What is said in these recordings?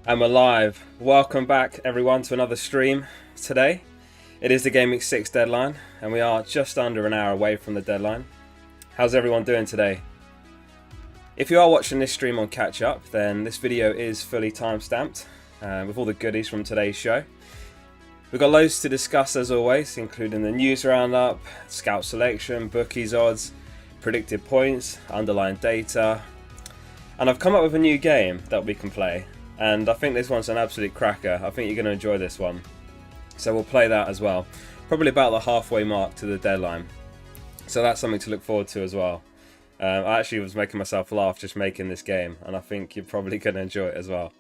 I'm alive. Welcome back everyone to another stream today. It is the GW6 Deadline and we are just under an hour away from the deadline. How's everyone doing today? If you are watching this stream on catch up, then this video is fully time-stamped with all the goodies from today's show. We've got loads to discuss as always, including the news roundup, scout selection, bookies odds, predicted points, underlying data, and I've come up with a new game that we can play. And I think this one's an absolute cracker. I think you're going to enjoy this one. So we'll play that as well. Probably about the halfway mark to the deadline. So that's something to look forward to as well. I actually was making myself laugh just making this game. And I think you're probably going to enjoy it as well.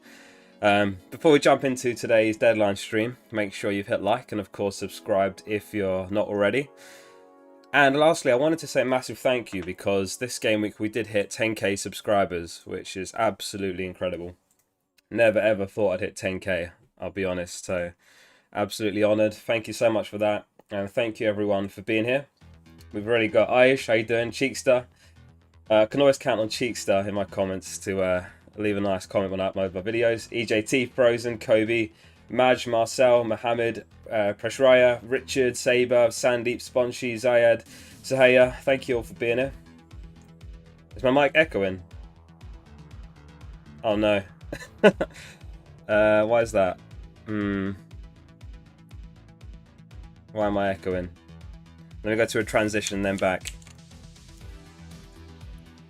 Before we jump into today's deadline stream, make sure you've hit like and of course subscribed if you're not already. And lastly, I wanted to say a massive thank you because this game week we did hit 10k subscribers, which is absolutely incredible. Never ever thought I'd hit 10k, I'll be honest, so absolutely honoured. Thank you so much for that, and thank you everyone for being here. We've already got Aish, how you doing? Cheekster. Can always count on Cheekster in my comments to leave a nice comment when I upload my videos. EJT, Frozen, Kobe, Maj, Marcel, Mohammed, Preshraya, Richard, Saber, Sandeep, Spongy, Zayed, Sahaya, thank you all for being here. Is my mic echoing? Oh no. Why is that? Why am I echoing? Let me go to a transition then back.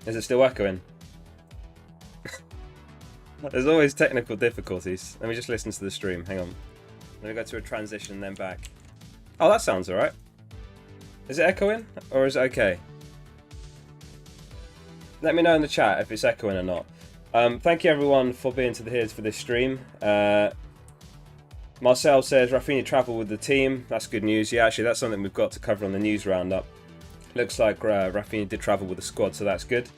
Is it still echoing? There's always technical difficulties. Let me just listen to the stream. Hang on. Let me go to a transition then back. Oh, that sounds alright. Is it echoing? Or is it okay? Let me know in the chat if it's echoing or not. Thank you everyone for being here for this stream. Marcel says Rafinha travelled with the team. That's good news. Yeah, actually, that's something we've got to cover on the news roundup. Looks like Rafinha did travel with the squad, so that's good.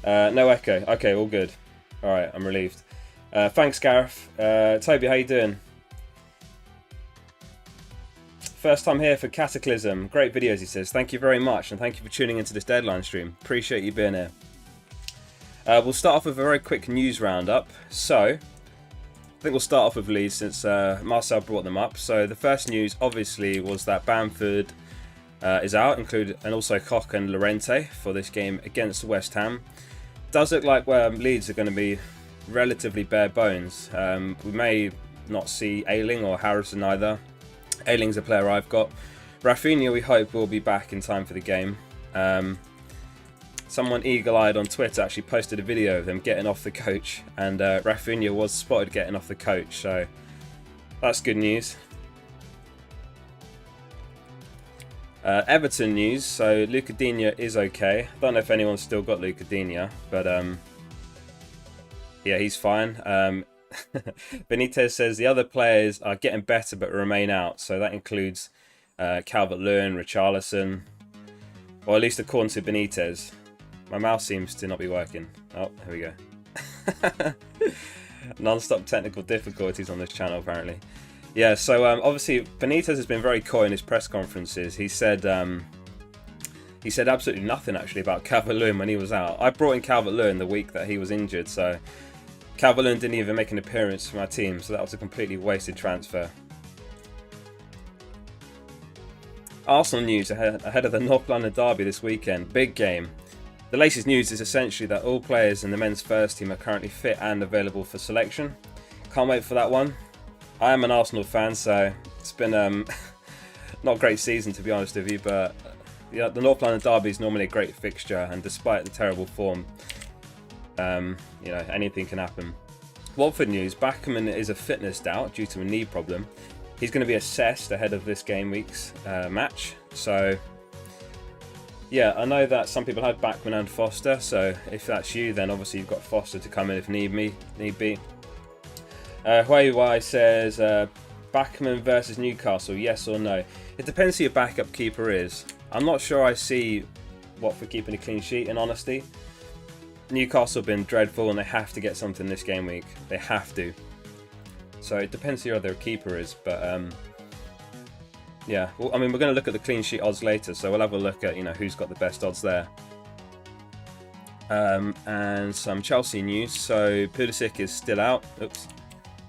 No echo. Okay, all good. All right, I'm relieved. Thanks, Gareth. Toby, how you doing? First time here for Cataclysm. Great videos, he says. Thank you very much, and thank you for tuning into this deadline stream. Appreciate you being here. We'll start off with a very quick news roundup. So, I think we'll start off with Leeds since Marcel brought them up. So, the first news, obviously, was that Bamford is out, and also Koch and Llorente for this game against West Ham. Does look like Leeds are going to be relatively bare bones. We may not see Ayling or Harrison either. Ayling's a player I've got. Rafinha, we hope, will be back in time for the game. Someone eagle-eyed on Twitter actually posted a video of them getting off the coach, and Rafinha was spotted getting off the coach, so that's good news. Everton news, so Luca Digne is okay. I don't know if anyone's still got Luca Digne, but yeah, he's fine. Benitez says the other players are getting better but remain out, so that includes Calvert-Lewin, Richarlison, or at least according to Benitez. My mouse seems to not be working. Oh, here we go. Non-stop technical difficulties on this channel, apparently. Yeah, so obviously Benitez has been very coy in his press conferences. He said absolutely nothing actually about Calvert-Lewin when he was out. I brought in Calvert-Lewin the week that he was injured, so Calvert-Lewin didn't even make an appearance for my team, so that was a completely wasted transfer. Arsenal news ahead of the North London derby this weekend. Big game. The latest news is essentially that all players in the men's first team are currently fit and available for selection. Can't wait for that one. I am an Arsenal fan, so it's been not a great season to be honest with you, but yeah, the North London derby is normally a great fixture, and despite the terrible form, you know, anything can happen. Watford news: Bachmann is a fitness doubt due to a knee problem. He's going to be assessed ahead of this game week's match. So yeah, I know that some people had Bachmann and Foster, so if that's you, then obviously you've got Foster to come in if need be. Huawei says Bachmann versus Newcastle, yes or no? It depends who your backup keeper is. I'm not sure I see Watford keeping a clean sheet, in honesty. Newcastle have been dreadful and they have to get something this game week. They have to. So it depends who their keeper is, but yeah. Well, I mean, we're going to look at the clean sheet odds later, so we'll have a look at, you know, who's got the best odds there. And some Chelsea news. So Pulisic is still out. Oops.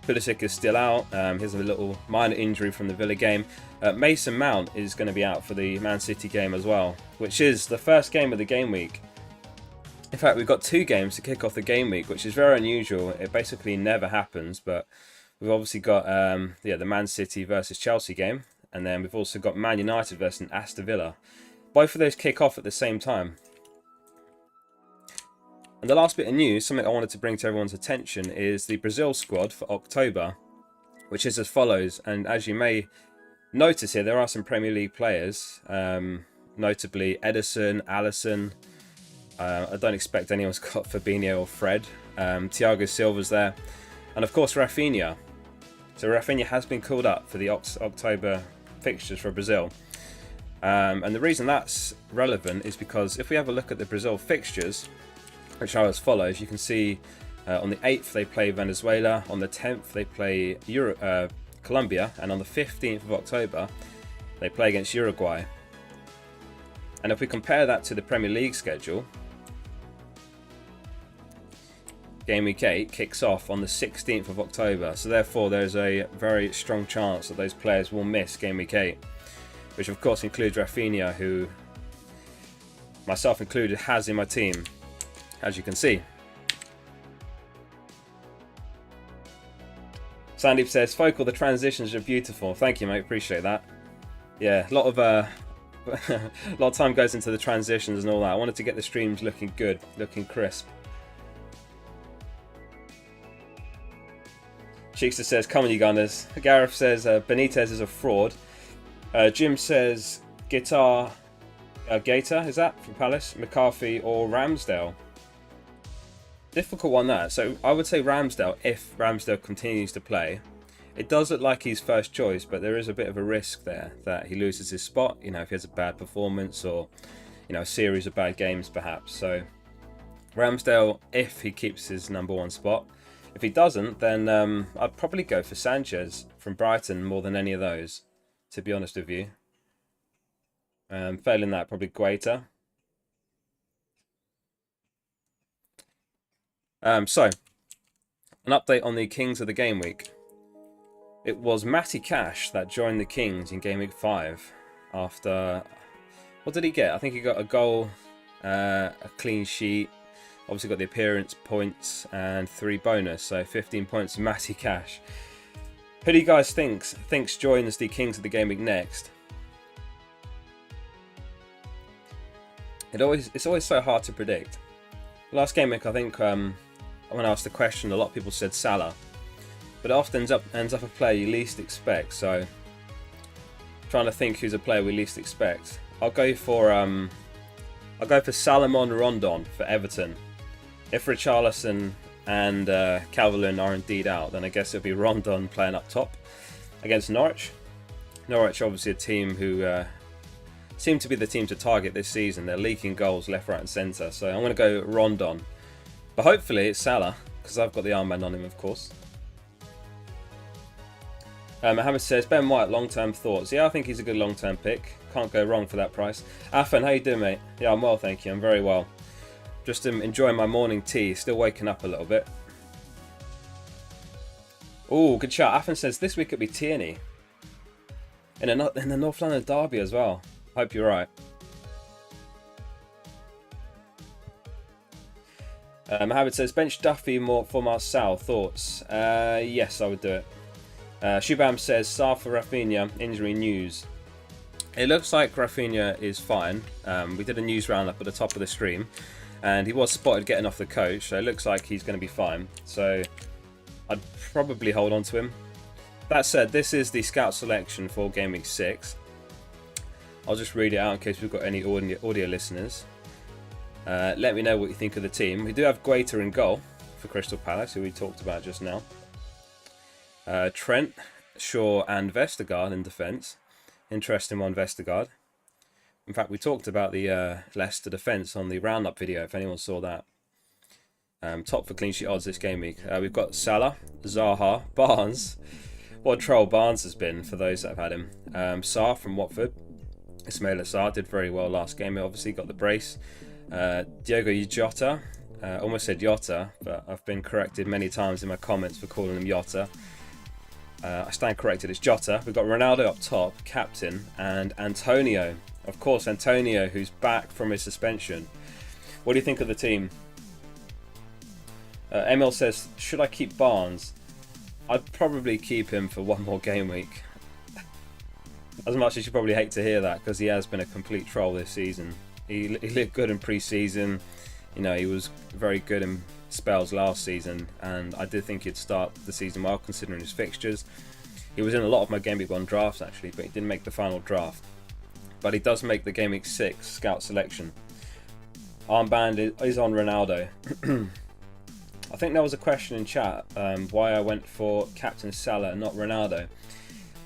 Pulisic is still out. Here's a little minor injury from the Villa game. Mason Mount is going to be out for the Man City game as well, which is the first game of the game week. In fact, we've got two games to kick off the game week, which is very unusual. It basically never happens, but we've obviously got yeah, the Man City versus Chelsea game, and then we've also got Man United versus Aston Villa. Both of those kick off at the same time. And the last bit of news, something I wanted to bring to everyone's attention, is the Brazil squad for October, which is as follows. And as you may notice here, there are some Premier League players, notably Ederson, Alisson. I don't expect anyone's got Fabinho or Fred. Thiago Silva's there. And of course Rafinha. So Rafinha has been called up for the October fixtures for Brazil. And the reason that's relevant is because if we have a look at the Brazil fixtures, which are as follows, you can see on the 8th they play Venezuela, on the 10th they play Colombia, and on the 15th of October they play against Uruguay. And if we compare that to the Premier League schedule, Game Week 8 kicks off on the 16th of October, so therefore there's a very strong chance that those players will miss Game Week 8, which of course includes Rafinha, who, myself included, has in my team, as you can see. Sandeep says, Focal, the transitions are beautiful. Thank you, mate, appreciate that. Yeah, a lot of time goes into the transitions and all that. I wanted to get the streams looking good, looking crisp. Cheekster says, come on you Gunners. Gareth says, Benitez is a fraud. Jim says, Gator, is that, from Palace? McCarthy or Ramsdale? Difficult one that. So I would say Ramsdale if Ramsdale continues to play. It does look like he's first choice, but there is a bit of a risk there that he loses his spot, you know, if he has a bad performance or, you know, a series of bad games perhaps. So Ramsdale, if he keeps his #1 spot. If he doesn't, then I'd probably go for Sanchez from Brighton more than any of those, to be honest with you. Failing that, probably Guaita. So, an update on the Kings of the Game Week. It was Matty Cash that joined the Kings in Game Week 5 after... What did he get? I think he got a goal, a clean sheet, obviously got the appearance points and 3 bonus, so 15 points for Matty Cash. Who do you guys thinks joins the Kings of the Game Week next? It's always so hard to predict. Last game week, I think when I asked the question, a lot of people said Salah, but it often ends up a player you least expect. So trying to think who's a player we least expect. I'll go for Salomon Rondon for Everton. If Richarlison and Calvert-Lewin are indeed out, then I guess it'll be Rondon playing up top against Norwich. Norwich, obviously a team who seem to be the team to target this season. They're leaking goals left, right and centre. So I'm going to go Rondon. But hopefully it's Salah, because I've got the armband on him, of course. Mohammed says, Ben White, long-term thoughts. Yeah, I think he's a good long-term pick. Can't go wrong for that price. Afan, how you doing, mate? Yeah, I'm well, thank you. I'm very well. Just enjoying my morning tea. Still waking up a little bit. Oh, good shot. Afan says, this week it'll be Tierney. In the North London derby as well. Hope you're right. Mohammed says, bench Duffy more for Marcel. Thoughts? Yes, I would do it. Shubham says, Saar for Rafinha, injury news. It looks like Rafinha is fine. We did a news roundup at the top of the stream, and he was spotted getting off the coach, so it looks like he's going to be fine. So I'd probably hold on to him. That said, this is the scout selection for Game Week 6. I'll just read it out in case we've got any audio listeners. Let me know what you think of the team. We do have Guaita in goal for Crystal Palace, who we talked about just now. Trent, Shaw and Vestergaard in defence. Interesting one, Vestergaard. In fact, we talked about the Leicester defence on the Roundup video, if anyone saw that. Top for clean sheet odds this game week. We've got Salah, Zaha, Barnes. What a troll Barnes has been for those that have had him. Saar from Watford. Ismaila Sarr did very well last game. He obviously got the brace. Diogo Jota. Almost said Jota, but I've been corrected many times in my comments for calling him Jota. I stand corrected, it's Jota. We've got Ronaldo up top, captain, and Antonio. Of course, Antonio, who's back from his suspension. What do you think of the team? Emil says, should I keep Barnes? I'd probably keep him for one more game week. As much as you probably hate to hear that, because he has been a complete troll this season. He looked good in pre-season. You know, he was very good in spells last season, and I did think he'd start the season well considering his fixtures. He was in a lot of my Game Week 1 drafts actually, but he didn't make the final draft. But he does make the Game Week 6 scout selection. Armband is on Ronaldo. I think there was a question in chat why I went for Captain Salah and not Ronaldo.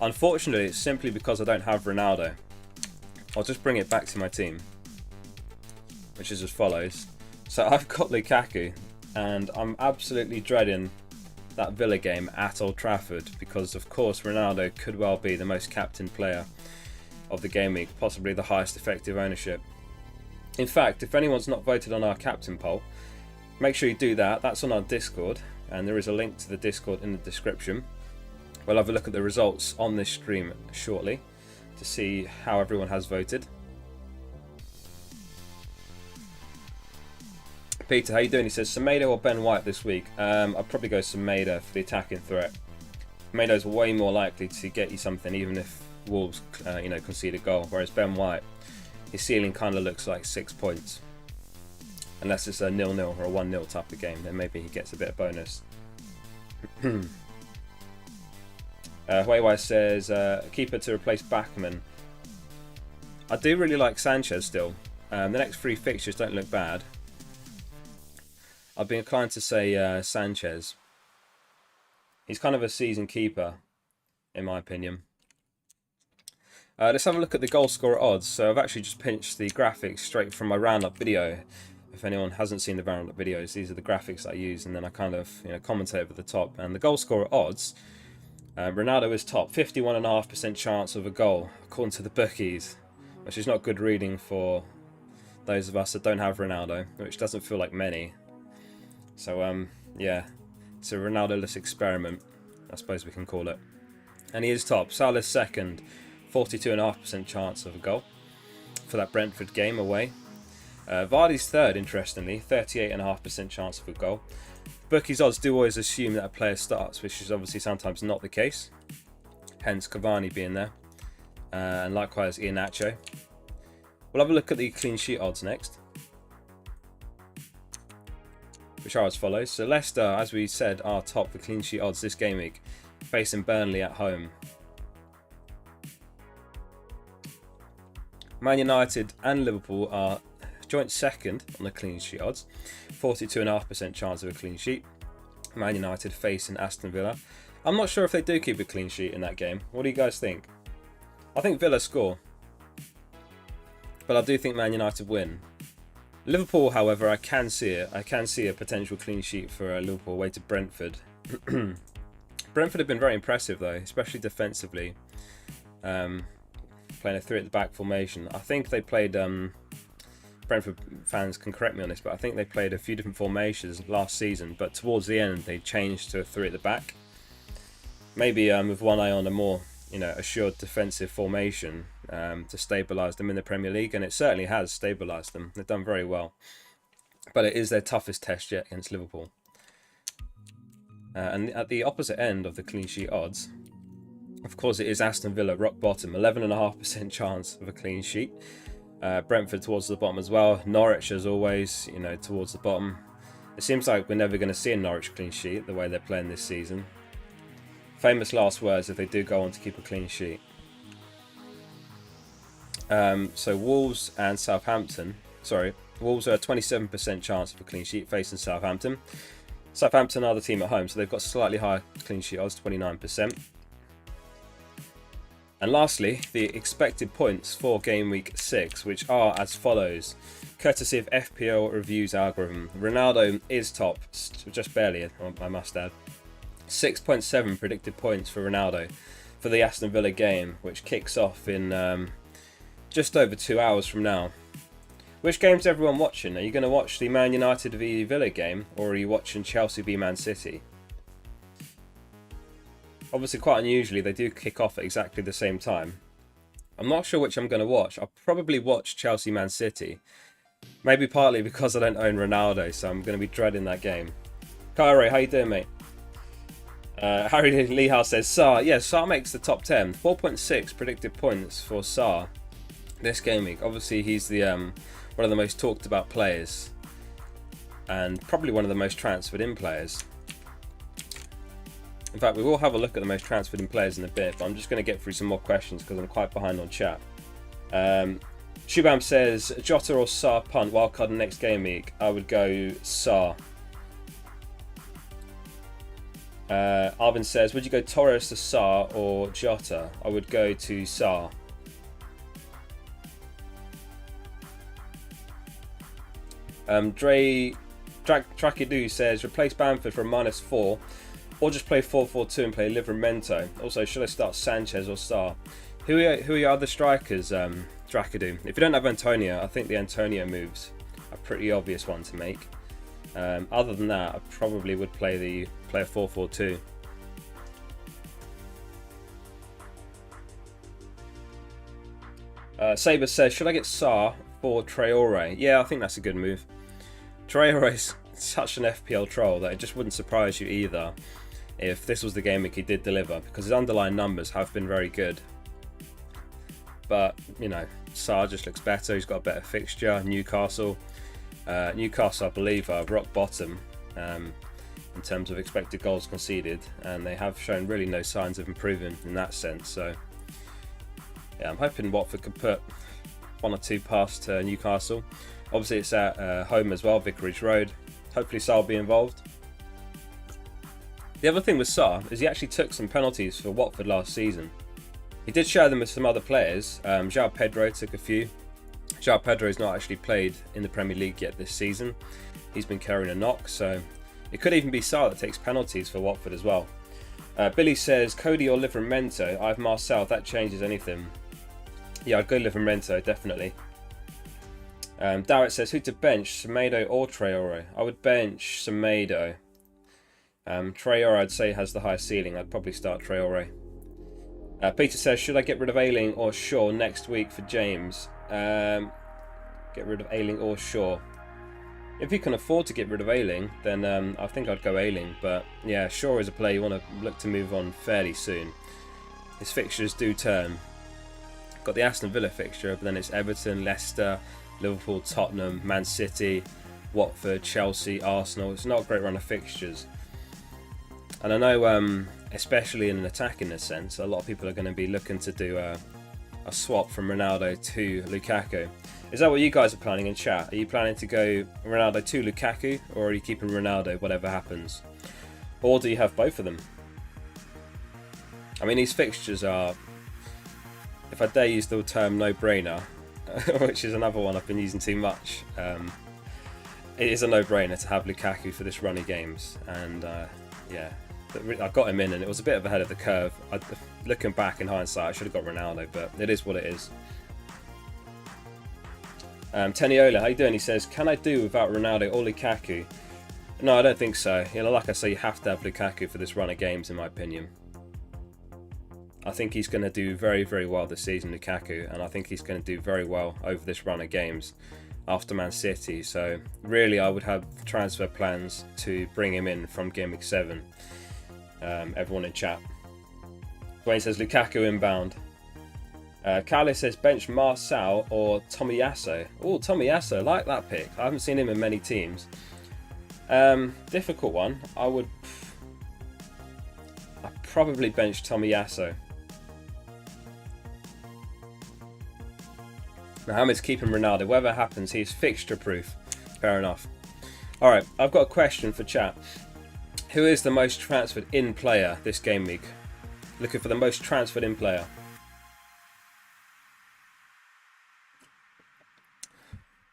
Unfortunately, it's simply because I don't have Ronaldo. I'll just bring it back to my team, which is as follows. So I've got Lukaku, and I'm absolutely dreading that Villa game at Old Trafford because, of course, Ronaldo could well be the most captain player of the game week, possibly the highest effective ownership. In fact, if anyone's not voted on our captain poll, make sure you do that. That's on our Discord, and there is a link to the Discord in the description. We'll have a look at the results on this stream shortly to see how everyone has voted. Peter, how you doing? He says, Semedo or Ben White this week? I'd probably go Semedo for the attacking threat. Semedo's way more likely to get you something even if Wolves concede a goal, whereas Ben White, his ceiling kind of looks like 6 points. Unless it's a 0-0 or a 1-0 type of game, then maybe he gets a bit of bonus. Huawei says, keeper to replace Bachmann. I do really like Sanchez still. The next 3 fixtures don't look bad. I'd be inclined to say Sanchez. He's kind of a seasoned keeper. in my opinion. Let's have a look at the goal scorer odds. So I've actually just pinched the graphics straight from my Roundup video. If anyone hasn't seen the Roundup videos, these are the graphics I use, and then I kind of commentate over the top. And the goal scorer odds, Ronaldo is top, 51.5% chance of a goal according to the bookies, which is not good reading for those of us that don't have Ronaldo, which doesn't feel like many. So yeah, it's a Ronaldo-less experiment, I suppose we can call it. And he is top. Salah's second, 42.5% chance of a goal for that Brentford game away. Vardy's third, interestingly, 38.5% chance of a goal. Bookies odds do always assume that a player starts, which is obviously sometimes not the case. Hence Cavani being there. And likewise Iheanacho. We'll have a look at the clean sheet odds next, which are as follows. So Leicester, as we said, are top for clean sheet odds this game week, facing Burnley at home. Man United and Liverpool are joint second on the clean sheet odds, 42.5% chance of a clean sheet. Man United facing Aston Villa. I'm not sure if they do keep a clean sheet in that game. What do you guys think? I think Villa score, but I do think Man United win. Liverpool, however, I can see it. I can see a potential clean sheet for Liverpool away to Brentford. Brentford have been very impressive though, especially defensively. Playing a 3 at the back formation. I think they played, Brentford fans can correct me on this, but I think they played a few different formations last season, but towards the end they changed to a 3 at the back. Maybe with one eye on a more assured defensive formation to stabilise them in the Premier League, and it certainly has stabilised them. They've done very well, but it is their toughest test yet against Liverpool. And at the opposite end of the clean sheet odds, of course, it is Aston Villa, rock bottom, 11.5% chance of a clean sheet. Brentford towards the bottom as well. Norwich, as always, towards the bottom. It seems like we're never going to see a Norwich clean sheet the way they're playing this season. Famous last words if they do go on to keep a clean sheet. So Wolves and Southampton. Sorry, Wolves are a 27% chance of a clean sheet facing Southampton. Southampton are the team at home, so they've got slightly higher clean sheet odds, 29%. And lastly, the expected points for game week 6, which are as follows. Courtesy of FPL Review's algorithm, Ronaldo is top, just barely, I must add. 6.7 predicted points for Ronaldo for the Aston Villa game, which kicks off in just over 2 hours from now. Which game's everyone watching? Are you going to watch the Man United v Villa game, or are you watching Chelsea v Man City? Obviously, quite unusually, they do kick off at exactly the same time. I'm not sure which I'm going to watch. I'll probably watch Chelsea Man City. Maybe partly because I don't own Ronaldo, so I'm going to be dreading that game. Kyrie, how you doing, mate? Harry Lehal says, Sarr. Yeah, Sarr makes the top 10. 4.6 predicted points for Sarr this game week. Obviously, he's the one of the most talked about players, and probably one of the most transferred in players. In fact, we will have a look at the most transferred in players in a bit, but I'm just going to get through some more questions because I'm quite behind on chat. Shubham says, Jota or Sarr punt, wildcard in next game week. I would go Sarr. Arvin says, would you go Torres to Sarr or Jota? I would go to Sarr. Trakidoo says, replace Bamford for a -4. Or just play 4-4-2 and play Livramento. Also, should I start Sanchez or Sarr? Who are your other strikers, Drakadu? If you don't have Antonio, I think the Antonio move's a pretty obvious one to make. Other than that, I probably would play a 4-4-2. Saber says, should I get Sarr for Traore? Yeah, I think that's a good move. Traore's such an FPL troll that it just wouldn't surprise you either if this was the game week he did deliver, because his underlying numbers have been very good. But, Sarr just looks better. He's got a better fixture. Newcastle, I believe, are rock bottom in terms of expected goals conceded, and they have shown really no signs of improving in that sense. So, yeah, I'm hoping Watford could put 1 or 2 past Newcastle. Obviously, it's at home as well, Vicarage Road. Hopefully, Sarr will be involved. The other thing with Sarr is he actually took some penalties for Watford last season. He did share them with some other players. João Pedro took a few. João Pedro has not actually played in the Premier League yet this season. He's been carrying a knock, so it could even be Sarr that takes penalties for Watford as well. Billy says, Cody or Livramento? I have Marcel, if that changes anything. Yeah, I'd go Livramento, definitely. Darrett says, who to bench, Semedo or Traore? I would bench Semedo. Traore, I'd say, has the highest ceiling. I'd probably start Traore. Peter says, should I get rid of Ayling or Shaw next week for James? Get rid of Ayling or Shaw. If you can afford to get rid of Ayling, then I think I'd go Ayling. But yeah, Shaw is a player you want to look to move on fairly soon. His fixtures do turn. Got the Aston Villa fixture, but then it's Everton, Leicester, Liverpool, Tottenham, Man City, Watford, Chelsea, Arsenal. It's not a great run of fixtures. And I know, especially in an attacking sense, a lot of people are going to be looking to do a swap from Ronaldo to Lukaku. Is that what you guys are planning in chat? Are you planning to go Ronaldo to Lukaku, or are you keeping Ronaldo whatever happens? Or do you have both of them? I mean, these fixtures are, if I dare use the term no-brainer, which is another one I've been using too much, it is a no-brainer to have Lukaku for this run of games. And yeah, I got him in and it was a bit of ahead of the curve. Looking back in hindsight, I should have got Ronaldo, but it is what it is. Teniola, how you doing? He says, can I do without Ronaldo or Lukaku? No, I don't think so. You know, like I say, you have to have Lukaku for this run of games, in my opinion. I think he's going to do very, very well this season, Lukaku, and I think he's going to do very well over this run of games after Man City. So really, I would have transfer plans to bring him in from Gameweek 7. Everyone in chat. Wayne says Lukaku inbound. Carly says bench Marcel or Tomiyasu. Oh, Tomiyasu, like that pick. I haven't seen him in many teams. Difficult one. I'd probably bench Tomiyasu. Mohamed's keeping Ronaldo. Whatever happens, he's fixture proof. Fair enough. Alright, I've got a question for chat. Who is the most transferred in player this game week? Looking for the most transferred in player.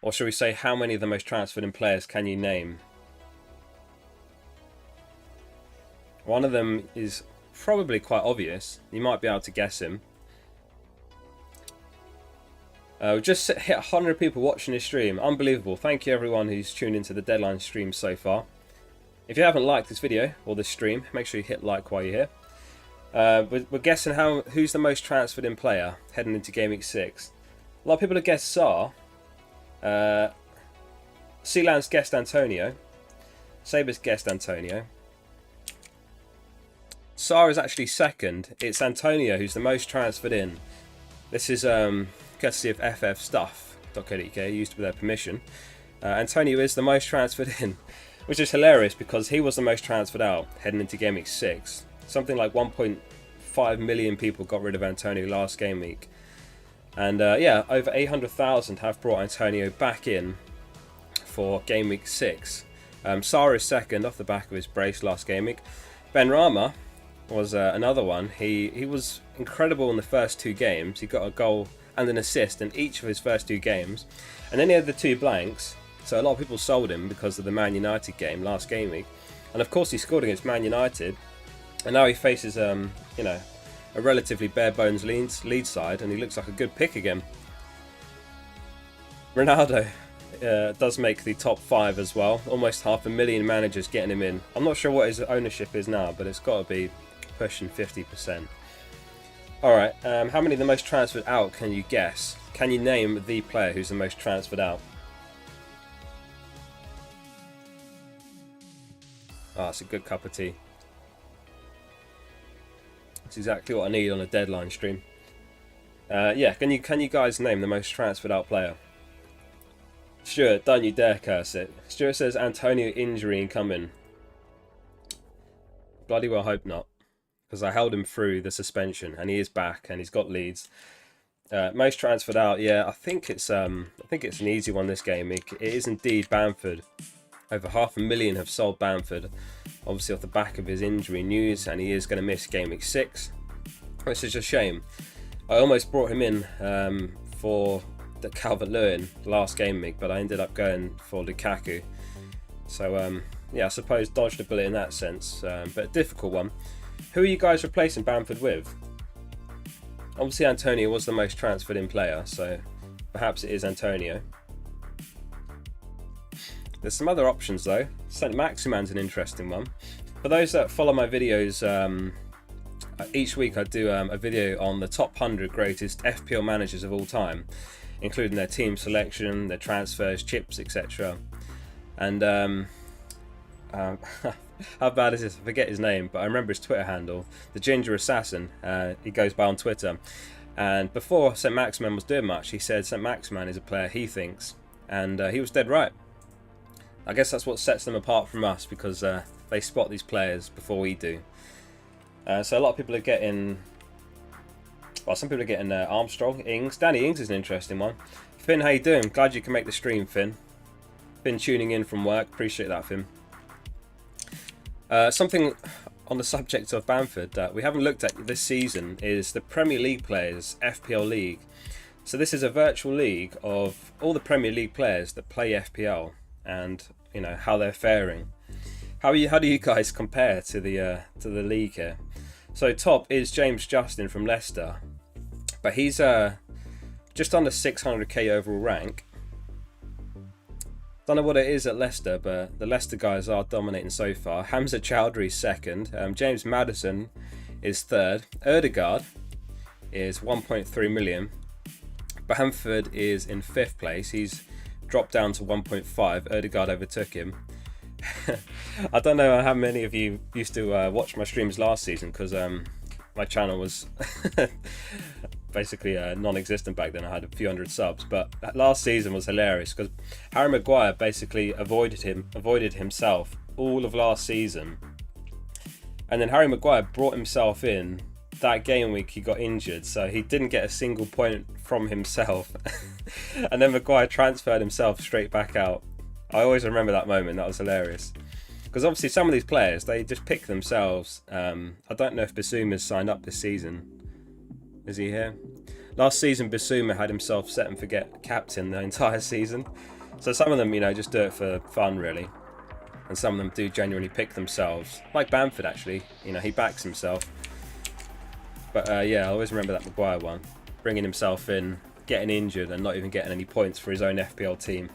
Or should we say, how many of the most transferred in players can you name? One of them is probably quite obvious. You might be able to guess him. We've just hit 100 people watching this stream. Unbelievable. Thank you everyone who's tuned into the Deadline stream so far. If you haven't liked this video or this stream, make sure you hit like while you're here. We're guessing who's the most transferred in player heading into Gameweek 6. A lot of people have guessed Sarr. Sealand's guessed Antonio. Saber's guessed Antonio. Sarr is actually second. It's Antonio who's the most transferred in. This is courtesy of ffstuff.co.uk, used with their permission. Antonio is the most transferred in, which is hilarious because he was the most transferred out heading into Game Week 6. Something like 1.5 million people got rid of Antonio last game week. And yeah, over 800,000 have brought Antonio back in for Game Week 6. Sarr is second off the back of his brace last game week. Ben Rama was another one. He was incredible in the first two games. He got a goal and an assist in each of his first two games. And then he had the two blanks. So a lot of people sold him because of the Man United game last game week. And of course he scored against Man United. And now he faces, you know, a relatively bare bones lead side, and he looks like a good pick again. Ronaldo does make the top 5 as well. Almost 500,000 managers getting him in. I'm not sure what his ownership is now, but it's got to be pushing 50%. Alright, how many of the most transferred out can you guess? Can you name the player who's the most transferred out? Ah, it's a good cup of tea. That's exactly what I need on a Deadline stream. Yeah, can you guys name the most transferred out player? Stuart, don't you dare curse it. Stuart says Antonio injury incoming. Bloody well hope not, because I held him through the suspension and he is back and he's got leads. Most transferred out, yeah, I think it's an easy one this game. It is indeed Bamford. Over 500,000 have sold Bamford, obviously off the back of his injury news, and he is going to miss Game Week 6, which is a shame. I almost brought him in for the Calvert-Lewin last Game Week, but I ended up going for Lukaku. So yeah, I suppose dodged a bullet in that sense, but a difficult one. Who are you guys replacing Bamford with? Obviously Antonio was the most transferred in player, so perhaps it is Antonio. There's some other options though. St. Maximan's an interesting one. For those that follow my videos, each week I do a video on the top 100 greatest FPL managers of all time, including their team selection, their transfers, chips, etc. And how bad is this? I forget his name, but I remember his Twitter handle, the Ginger Assassin. He goes by on Twitter. And before St. Maximan was doing much, he said St. Maximan is a player he thinks, and he was dead right. I guess that's what sets them apart from us, because they spot these players before we do. So a lot of people are getting, well, some people are getting Armstrong, Ings. Danny Ings is an interesting one. Finn, how you doing? Glad you can make the stream, Finn. Been tuning in from work. Appreciate that, Finn. Something on the subject of Bamford that we haven't looked at this season is the Premier League players FPL League. So this is a virtual league of all the Premier League players that play FPL, and you know how they're faring. How do you guys compare to the league here? So top is James Justin from Leicester, but he's just under 600k overall rank. Don't know what it is at Leicester, but the Leicester guys are dominating so far. Hamza Chowdhury second, James Maddison is third, Ødegaard is 1.3 million, Bamford is in 5th place, he's dropped down to 1.5, Ødegaard overtook him. I don't know how many of you used to watch my streams last season, because my channel was basically non-existent back then. I had a few hundred subs, but last season was hilarious because Harry Maguire basically avoided himself all of last season, and then Harry Maguire brought himself in that game week. He got injured, so he didn't get a single point from himself and then Maguire transferred himself straight back out. I always remember that moment. That was hilarious, because obviously some of these players, they just pick themselves. I don't know if Bissouma's signed up this season. Is he here? Last season Bissouma had himself set and forget captain the entire season. So some of them, you know, just do it for fun really, and some of them do genuinely pick themselves. Like Bamford actually, you know, he backs himself. But yeah, I always remember that Maguire one, bringing himself in, getting injured and not even getting any points for his own FPL team.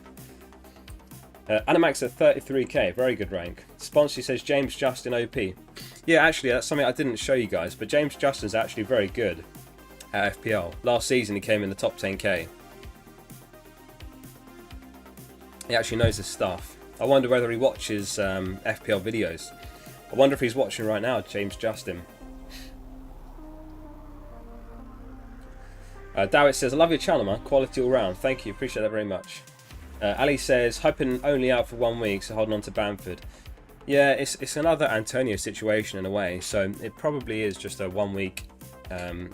Animax at 33k, very good rank. Sponsor says James Justin OP. Yeah, actually that's something I didn't show you guys, but James Justin's actually very good at FPL. Last season he came in the top 10k. He actually knows his stuff. I wonder whether he watches FPL videos. I wonder if he's watching right now, James Justin. Dawit says, I love your channel, man. Quality all round. Thank you, appreciate that very much. Ali says, Hyping only out for 1 week, so holding on to Bamford. Yeah, it's another Antonio situation in a way, so it probably is just a 1 week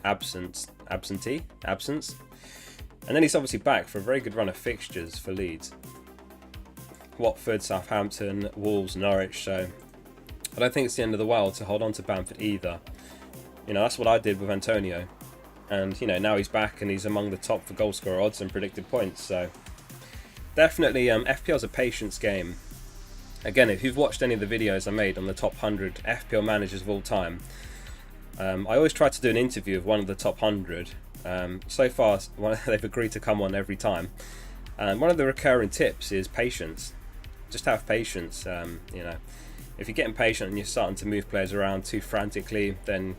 absence. And then he's obviously back for a very good run of fixtures for Leeds. Watford, Southampton, Wolves, Norwich, so I don't think it's the end of the world to hold on to Bamford either. You know, that's what I did with Antonio. And, you know, now he's back and he's among the top for goalscorer odds and predicted points, so definitely FPL's a patience game. Again, if you've watched any of the videos I made on the top 100 FPL managers of all time, I always try to do an interview of one of the top 100. So far, they've agreed to come on every time. And one of the recurring tips is patience. Just have patience. You know, if you're getting patient and you're starting to move players around too frantically, then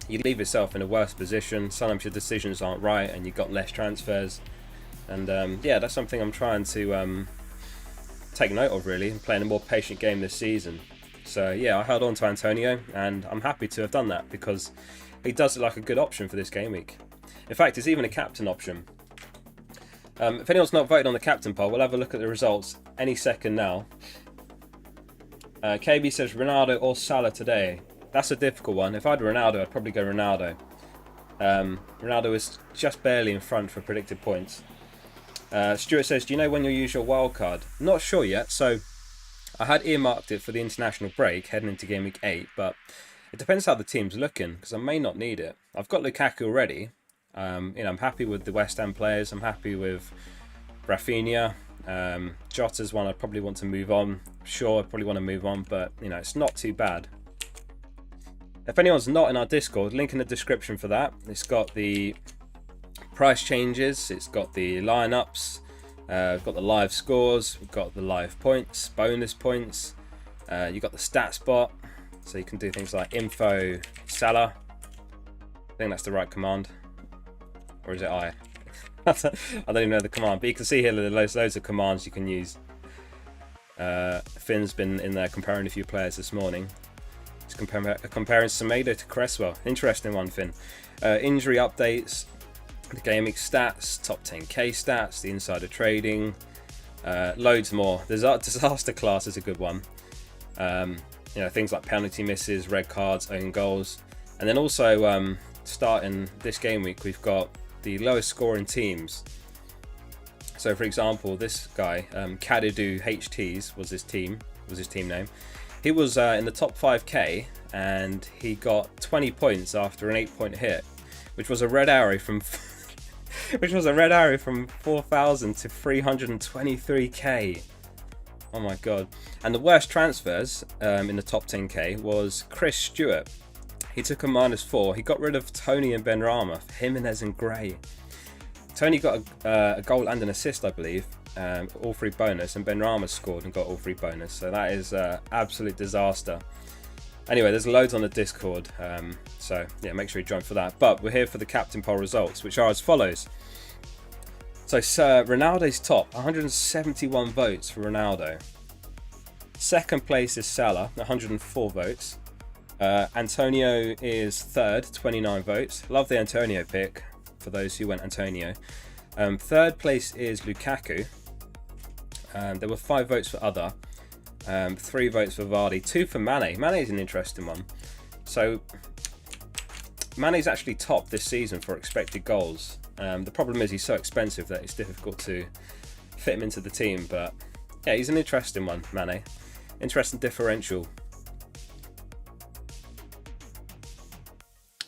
you leave yourself in a worse position. Sometimes your decisions aren't right and you've got less transfers. And yeah, that's something I'm trying to take note of really, and playing a more patient game this season. So yeah, I held on to Antonio and I'm happy to have done that because he does look like a good option for this game week. In fact, it's even a captain option. If anyone's not voted on the captain poll, we'll have a look at the results any second now. KB says Ronaldo or Salah today. That's a difficult one. If I had Ronaldo, I'd probably go Ronaldo. Ronaldo is just barely in front for predicted points. Stuart says, do you know when you'll use your wild card? Not sure yet, so I had earmarked it for the international break heading into Game Week 8, but it depends how the team's looking, because I may not need it. I've got Lukaku already. I'm happy with the West Ham players. I'm happy with Rafinha. Jota's one I'd probably want to move on. Sure, I'd probably want to move on, but it's not too bad. If anyone's not in our Discord, link in the description for that. It's got the price changes, it's got the lineups, we've got the live scores, we've got the live points, bonus points. You've got the stats bot, so you can do things like info Salah. I think that's the right command, or is it I? I don't even know the command, but you can see here there's loads of commands you can use. Finn's been in there comparing a few players this morning. He's comparing Semedo to Cresswell. Interesting one, Finn. Injury updates, the gaming stats, top 10k stats, the insider trading, loads more. The disaster class is a good one. Things like penalty misses, red cards, own goals, and then also starting this game week, we've got the lowest scoring teams. So, for example, this guy, Kadidou HTs was his team name. He was in the top 5k, and he got 20 points after an 8-point hit, which was a red arrow from 4,000 to 323k. Oh my god! And the worst transfers in the top 10k was Chris Stewart. He took a -4. He got rid of Tony and Benrahma for Jimenez and Gray. Tony got a goal and an assist, I believe, all 3 bonus, and Benrahma scored and got all 3 bonus. So that is absolute disaster. Anyway, there's loads on the Discord, so yeah, make sure you join for that. But we're here for the captain poll results, which are as follows. So Ronaldo's top, 171 votes for Ronaldo. Second place is Salah, 104 votes. Antonio is third, 29 votes. Love the Antonio pick, for those who went Antonio. Third place is Lukaku. There were 5 votes for other, 3 votes for Vardy, 2 for Mane. Mane's an interesting one. So Mane's actually top this season for expected goals. The problem is he's so expensive that it's difficult to fit him into the team. But yeah, he's an interesting one, Mane. Interesting differential.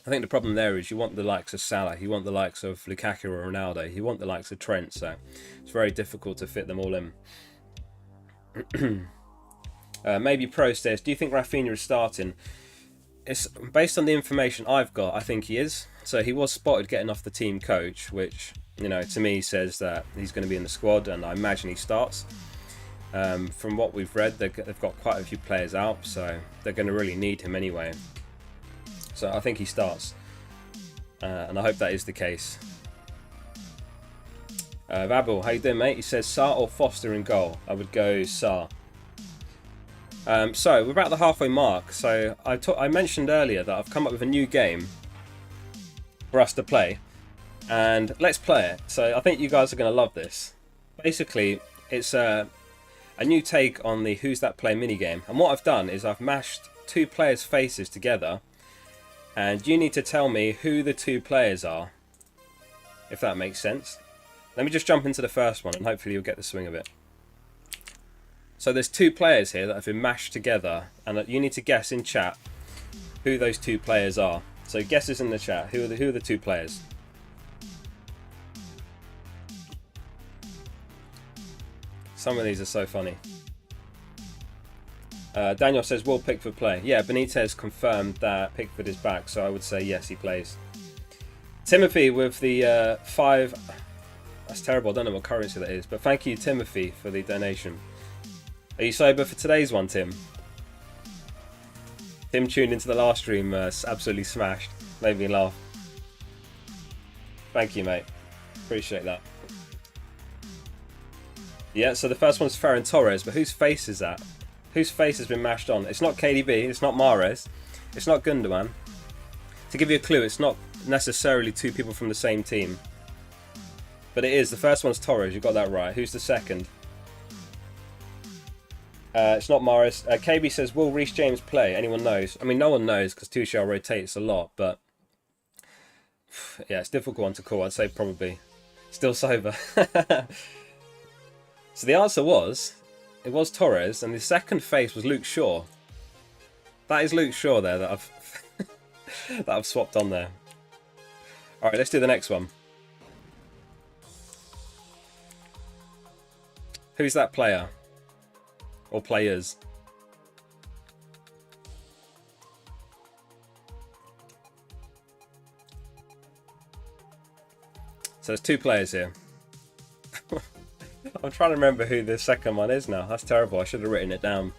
I think the problem there is you want the likes of Salah, you want the likes of Lukaku or Ronaldo, you want the likes of Trent, so it's very difficult to fit them all in. Maybe Pro says, do you think Rafinha is starting? It's based on the information I've got, I think he is. So he was spotted getting off the team coach, which, to me says that he's going to be in the squad, and I imagine he starts. From what we've read, they've got quite a few players out, so they're going to really need him anyway. So I think he starts, and I hope that is the case. Vabel, how you doing, mate? He says Sarr or Foster in goal. I would go Sarr. So we're about the halfway mark. So I mentioned earlier that I've come up with a new game for us to play, and let's play it. So I think you guys are going to love this. Basically, it's a new take on the Who's That Player minigame, and what I've done is I've mashed 2 players' faces together. And you need to tell me who the 2 players are, if that makes sense. Let me just jump into the first one and hopefully you'll get the swing of it. So there's 2 players here that have been mashed together, and you need to guess in chat who those 2 players are. So guesses in the chat. Who are the 2 players? Some of these are so funny. Daniel says, will Pickford play? Yeah, Benitez confirmed that Pickford is back, so I would say yes, he plays. Timothy with the 5... That's terrible, I don't know what currency that is, but thank you, Timothy, for the donation. Are you sober for today's one, Tim? Tim tuned into the last stream, absolutely smashed. Made me laugh. Thank you, mate. Appreciate that. Yeah, so the first one's Ferran Torres, but whose face is that? Whose face has been mashed on? It's not KDB, it's not Mahrez, it's not Gundogan. To give you a clue, it's not necessarily 2 people from the same team. But it is. The first one's Torres, you got that right. Who's the second? It's not Mahrez. KB says, will Reece James play? Anyone knows? I mean, no one knows because Tuchel rotates a lot, but yeah, it's a difficult one to call. I'd say probably. Still sober. So the answer was It was Torres, and the second face was Luke Shaw. That is Luke Shaw there that I've that I've swapped on there. All right, let's do the next one. Who's that player? Or players? So there's two players here. I'm trying to remember who the second one is now. That's terrible. I should have written it down.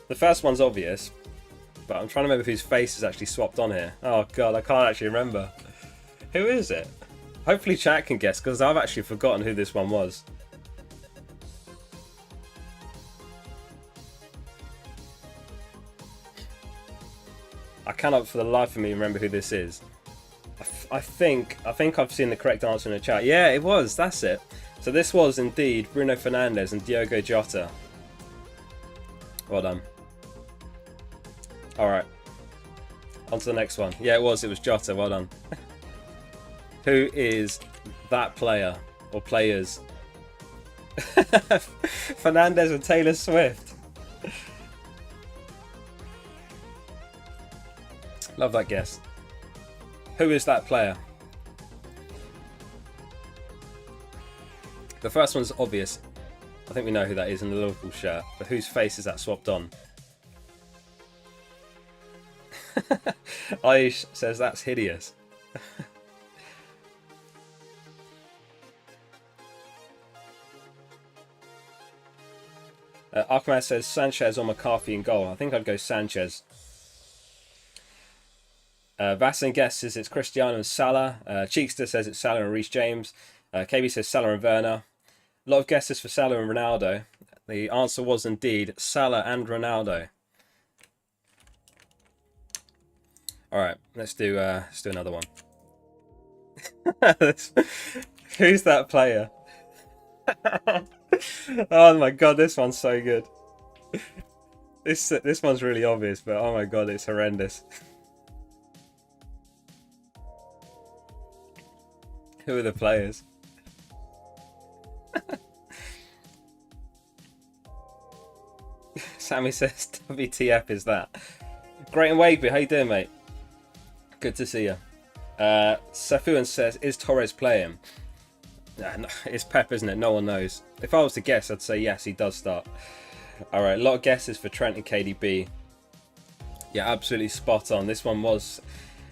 The first one's obvious, but I'm trying to remember whose face is actually swapped on here. Oh god, I can't actually remember. Who is it? Hopefully chat can guess, because I've actually forgotten who this one was. I cannot for the life of me remember who this is. I think I've seen the correct answer in the chat. Yeah, it was. That's it. So this was indeed Bruno Fernandes and Diogo Jota. Well done. All right. On to the next one. Yeah, it was Jota. Well done. Who is that player or players? Fernandes and Taylor Swift. Love that guess. Who is that player? The first one's obvious. I think we know who that is in the Liverpool shirt. But whose face is that swapped on? Aish says that's hideous. Ahmed says Sanchez or McCarthy in goal. I think I'd go Sanchez. Vassan guesses it's Cristiano and Salah. Cheekster says it's Salah and Reece James. KB says Salah and Werner. A lot of guesses for Salah and Ronaldo. The answer was indeed Salah and Ronaldo. All right, let's do another one. Who's that player? Oh my god, this one's so good. This one's really obvious, but oh my god, it's horrendous. Who are the players? Sammy says WTF is that? Great and Wavy, how you doing, mate? Good to see you. Safuan says, is Torres playing? No, it's Pep, isn't it? No one knows. If I was to guess, I'd say yes, he does start. Alright, a lot of guesses for Trent and KDB. Yeah, absolutely spot on. This one was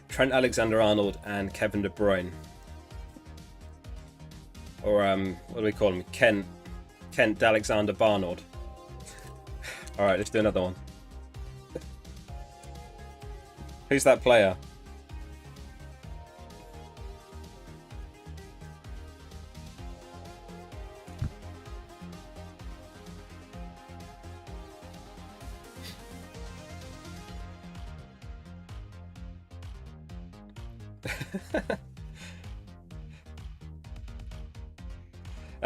Trent Alexander-Arnold and Kevin De Bruyne. Or, what do we call him? Kent Alexander-Barnold. Alright, let's do another one. Who's that player?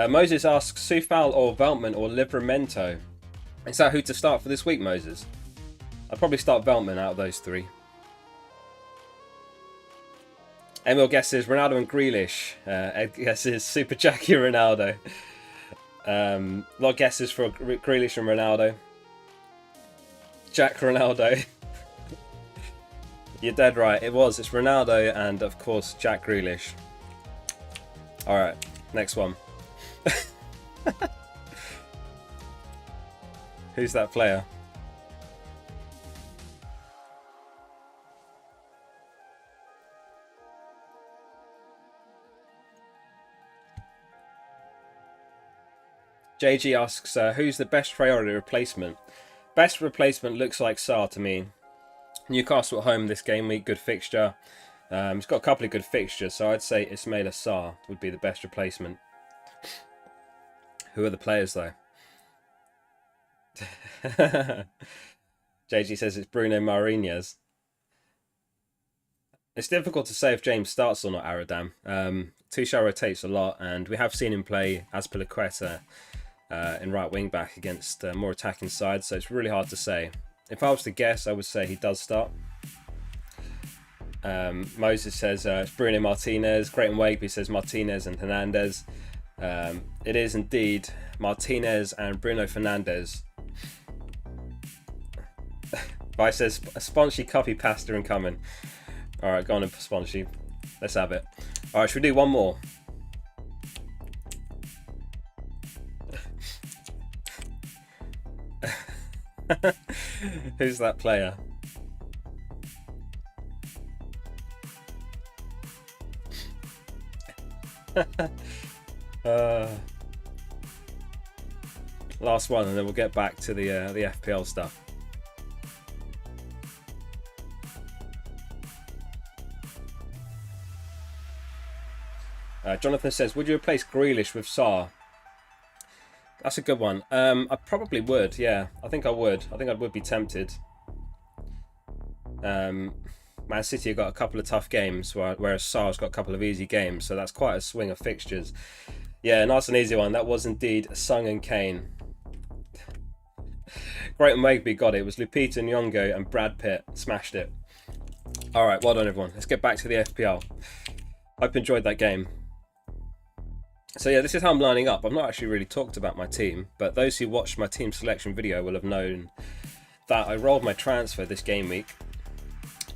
Moses asks Soufal or Veltman or Livramento. Is that who to start for this week, Moses? I'd probably start Veltman out of those three. Emil guesses Ronaldo and Grealish. Ed guesses Super Jackie Ronaldo. A lot of guesses for Grealish and Ronaldo. Jack Ronaldo. You're dead right. It's Ronaldo and, of course, Jack Grealish. Alright, next one. Who's that player? JG asks, who's the best priority replacement? Best replacement looks like Sarr to me. Newcastle at home this game week, good fixture. It's got a couple of good fixtures, so I'd say Ismaila Sarr would be the best replacement. Who are the players, though? JG says it's Bruno Marquinhos. It's difficult to say if James starts or not, Aradam. Tuchel rotates a lot, and we have seen him play Azpilicueta in right wing back against more attacking sides, so it's really hard to say. If I was to guess, I would say he does start. Moses says it's Bruno Martinez. Great and Wakeby says Martinez and Hernandez. It is indeed Martinez and Bruno Fernandes. Vice says, Sponshy copy pasta incoming. Alright, go on in for Sponshy. Let's have it. Alright, should we do one more? Who's that player? Last one, and then we'll get back to the FPL stuff. Jonathan says, would you replace Grealish with Sarr? That's a good one. I probably would, yeah. I think I would. I think I would be tempted. Man City have got a couple of tough games, whereas Sarr's got a couple of easy games, so that's quite a swing of fixtures. Yeah, nice and easy one. That was indeed Sung and Kane. Great and Wagby got it. It was Lupita Nyong'o and Brad Pitt. Smashed it. Alright, well done everyone. Let's get back to the FPL. Hope you enjoyed that game. So yeah, this is how I'm lining up. I've not actually really talked about my team, but those who watched my team selection video will have known that I rolled my transfer this game week.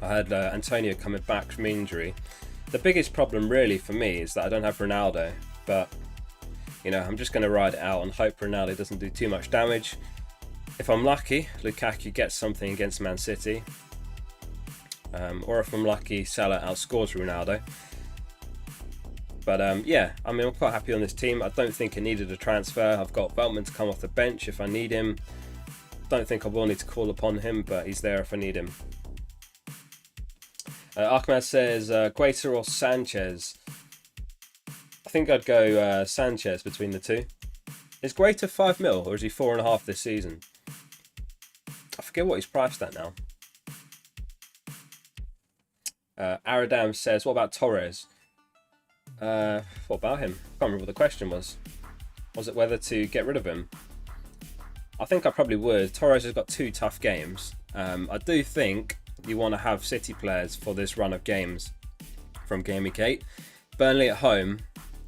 I had Antonio coming back from injury. The biggest problem really for me is that I don't have Ronaldo, but you know, I'm just going to ride it out and hope Ronaldo doesn't do too much damage. If I'm lucky, Lukaku gets something against Man City, or if I'm lucky, Salah outscores Ronaldo. But yeah, I mean, I'm quite happy on this team. I don't think it needed a transfer. I've got Veltman to come off the bench if I need him. Don't think I will need to call upon him, but he's there if I need him. Ahmed says, Guaita or Sanchez? I think I'd go Sanchez between the two. Is Guaita 5 mil or is he 4.5 this season? I forget what he's priced at now. Aradam says, what about Torres? What about him? I can't remember what the question was. Was it whether to get rid of him? I think I probably would. Torres has got 2 tough games. I do think you want to have City players for this run of games from Gameweek 8. Burnley at home,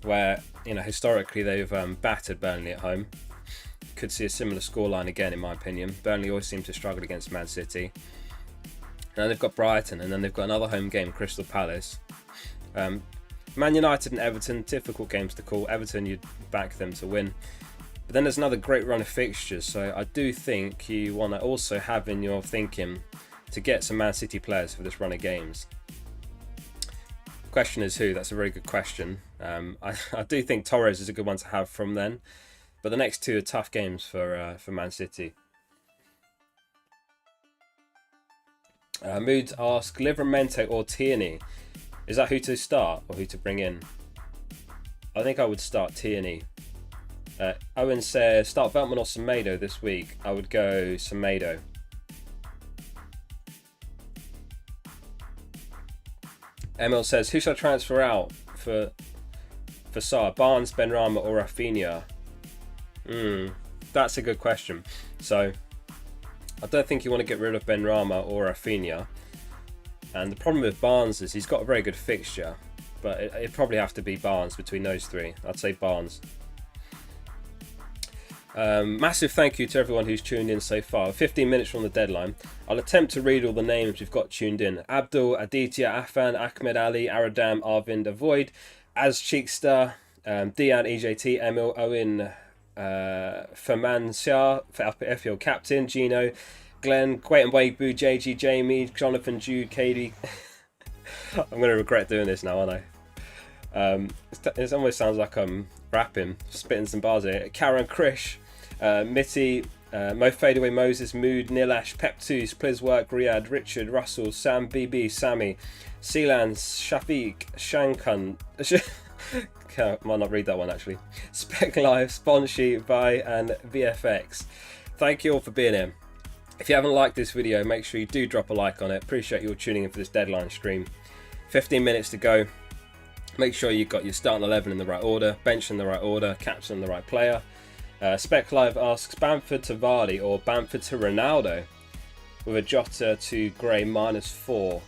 where you know historically they've battered Burnley at home. Could see a similar scoreline again, in my opinion. Burnley always seem to struggle against Man City. And then they've got Brighton, and then they've got another home game, Crystal Palace. Man United and Everton, difficult games to call. Everton, you'd back them to win. But then there's another great run of fixtures, so I do think you want to also have in your thinking to get some Man City players for this run of games. The question is who? That's a very good question. I do think Torres is a good one to have from then, but the next 2 are tough games for Man City. Mood asks, Livramento or Tierney? Is that who to start or who to bring in? I think I would start Tierney. Owen says, start Veltman or Semedo this week. I would go Semedo. Emil says, who should I transfer out for Sarr? Barnes, Benrahma or Rafinha? That's a good question. So, I don't think you want to get rid of Benrahma or Rafinha. And the problem with Barnes is he's got a very good fixture, but it'd probably have to be Barnes between those 3. I'd say Barnes. Massive thank you to everyone who's tuned in so far. 15 minutes from the deadline. I'll attempt to read all the names we've got tuned in. Abdul, Aditya, Afan, Ahmed Ali, Aradam, Arvind, Avoid, Az Cheekstar, Dian, EJT, Emil, Owen, Faman Shah, FPL Captain, Gino, Glenn, Quait and Wagbu, JG, Jamie, Jonathan, Jude, Katie. I'm going to regret doing this now, aren't I? It almost sounds like I'm rapping, spitting some bars here. Karen, Krish, Mitty, Mo Fadeaway, Moses, Mood, Nilash, Pep2, Plizwork, Riyadh, Richard, Russell, Sam, BB, Sammy, Sealan, Shafiq, Shankan. Might not read that one actually. Spec Live, Sponshy, Vi, and VFX. Thank you all for being here. If you haven't liked this video, make sure you do drop a like on it. Appreciate you all tuning in for this deadline stream. 15 minutes to go. Make sure you've got your starting 11 in the right order, bench in the right order, captain the right player. Spec Live asks, Bamford to Vardy or Bamford to Ronaldo with a Jota to Gray -4.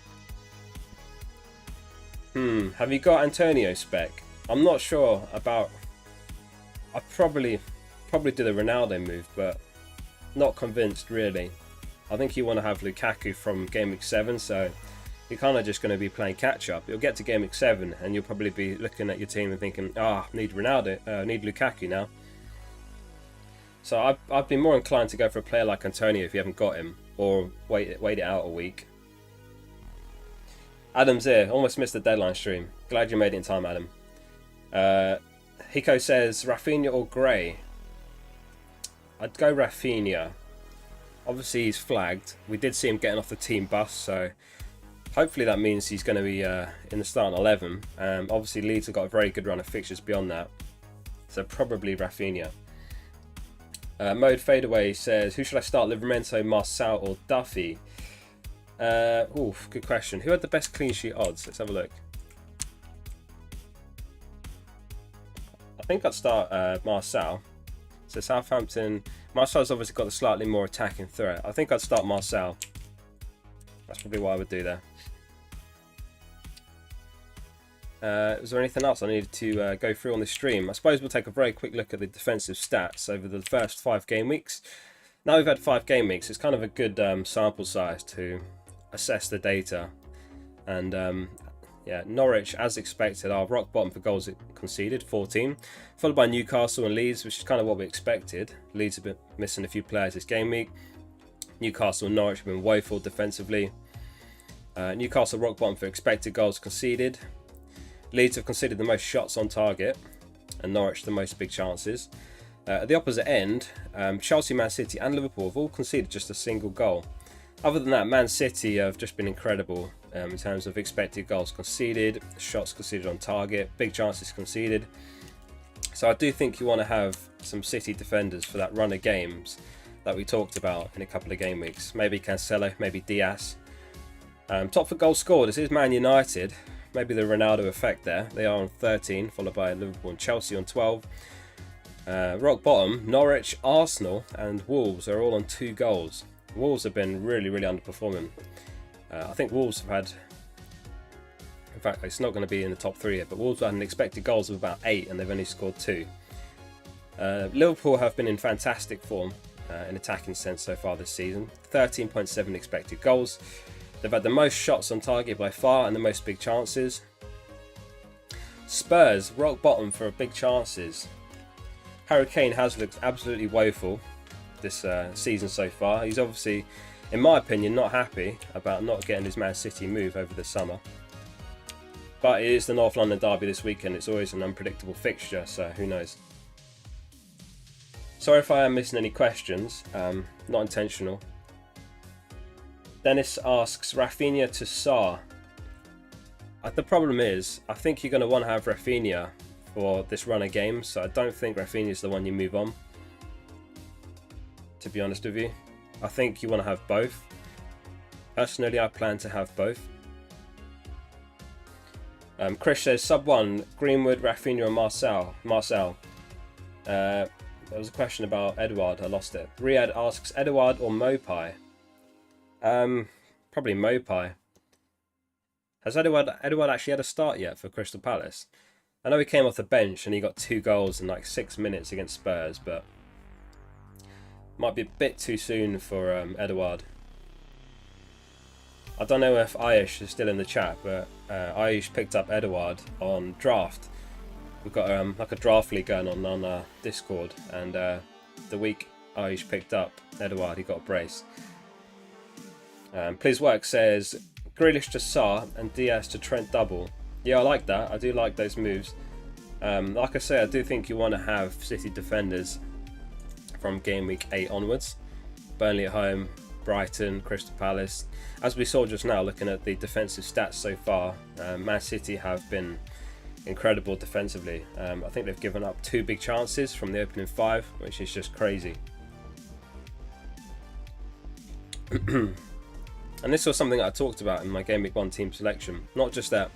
Have you got Antonio, Spec? I'm not sure about probably do the Ronaldo move, but not convinced really. I think you want to have Lukaku from Gameweek 7, so you're kind of just going to be playing catch up. You'll get to Gameweek 7 and you'll probably be looking at your team and thinking, need Ronaldo, need Lukaku now. So I'd be more inclined to go for a player like Antonio if you haven't got him, or wait it out a week. Adam's here, almost missed the deadline stream. Glad you made it in time, Adam. Hiko says Rafinha or Gray. I'd go Rafinha. Obviously he's flagged. We did see him getting off the team bus, so hopefully that means he's going to be in the starting 11. Obviously Leeds have got a very good run of fixtures beyond that, so probably Rafinha. Mode Fadeaway says, who should I start, Livramento, Marçal or Duffy? Good question. Who had the best clean sheet odds? Let's have a look. I think I'd start Marçal. So Southampton, Marçal's obviously got the slightly more attacking threat. I think I'd start Marçal. That's probably what I would do there. Was there anything else I needed to go through on the stream? I suppose we'll take a very quick look at the defensive stats over the first 5 game weeks. Now we've had 5 game weeks, it's kind of a good sample size to assess the data. And yeah, Norwich, as expected, are rock bottom for goals conceded, 14, followed by Newcastle and Leeds, which is kind of what we expected. Leeds have been missing a few players this game week. Newcastle and Norwich have been woeful defensively. Newcastle rock bottom for expected goals conceded. Leeds have conceded the most shots on target, and Norwich the most big chances. At the opposite end, Chelsea, Man City and Liverpool have all conceded just a single goal. Other than that, Man City have just been incredible in terms of expected goals conceded, shots conceded on target, big chances conceded. So I do think you want to have some City defenders for that run of games that we talked about in a couple of game weeks. Maybe Cancelo, maybe Diaz. Top for goals scored, this is Man United. Maybe the Ronaldo effect there. They are on 13, followed by Liverpool and Chelsea on 12. Rock bottom, Norwich, Arsenal and Wolves are all on 2 goals. Wolves have been really underperforming. I think Wolves have had, in fact it's not going to be in the top 3 yet, but Wolves have had an expected goals of about 8 and they've only scored 2. Liverpool have been in fantastic form in attacking sense so far this season. 13.7 expected goals. They've had the most shots on target by far and the most big chances. Spurs, rock bottom for big chances. Harry Kane has looked absolutely woeful this season so far. He's obviously, in my opinion, not happy about not getting his Man City move over the summer. But it is the North London derby this weekend. It's always an unpredictable fixture, so who knows. Sorry if I am missing any questions. Not intentional. Dennis asks, Rafinha to Sarr. The problem is, I think you're going to want to have Rafinha for this run of games, so I don't think Rafinha is the one you move on, to be honest with you. I think you want to have both. Personally, I plan to have both. Chris says, sub 1, Greenwood, Rafinha and Marçal. There was a question about Edouard, I lost it. Riyad asks, Edouard or Mopai? Probably Mopai. Has Edouard actually had a start yet for Crystal Palace? I know he came off the bench and he got 2 goals in like 6 minutes against Spurs, but might be a bit too soon for Edouard. I don't know if Aish is still in the chat, but Aish picked up Edouard on draft. We've got like a draft league going on Discord, and the week Aish picked up Edouard, he got a brace. Please Work says Grealish to Sarr and Diaz to Trent double. Yeah, I like that. I do like those moves. Like I say, I do think you want to have City defenders from game week 8 onwards. Burnley at home, Brighton, Crystal Palace. As we saw just now, looking at the defensive stats so far, Man City have been incredible defensively. I think they've given up 2 big chances from the opening 5, which is just crazy. And this was something that I talked about in my Game Week 1 team selection. Not just that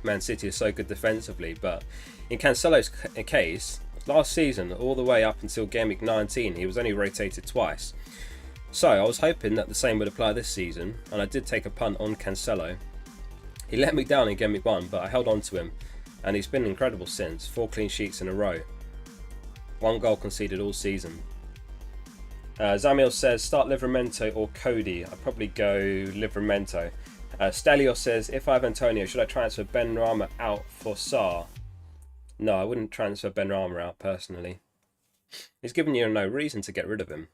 Man City is so good defensively, but in Cancelo's case, last season, all the way up until Game Week 19, he was only rotated twice. So I was hoping that the same would apply this season, and I did take a punt on Cancelo. He let me down in Game Week 1, but I held on to him, and he's been incredible since. 4 clean sheets in a row. 1 goal conceded all season. Zamiel says, start Livramento or Cody. I'd probably go Livramento. Stelios says, if I have Antonio, should I transfer Benrahma out for Sarr? No, I wouldn't transfer Benrahma out personally. He's given you no reason to get rid of him.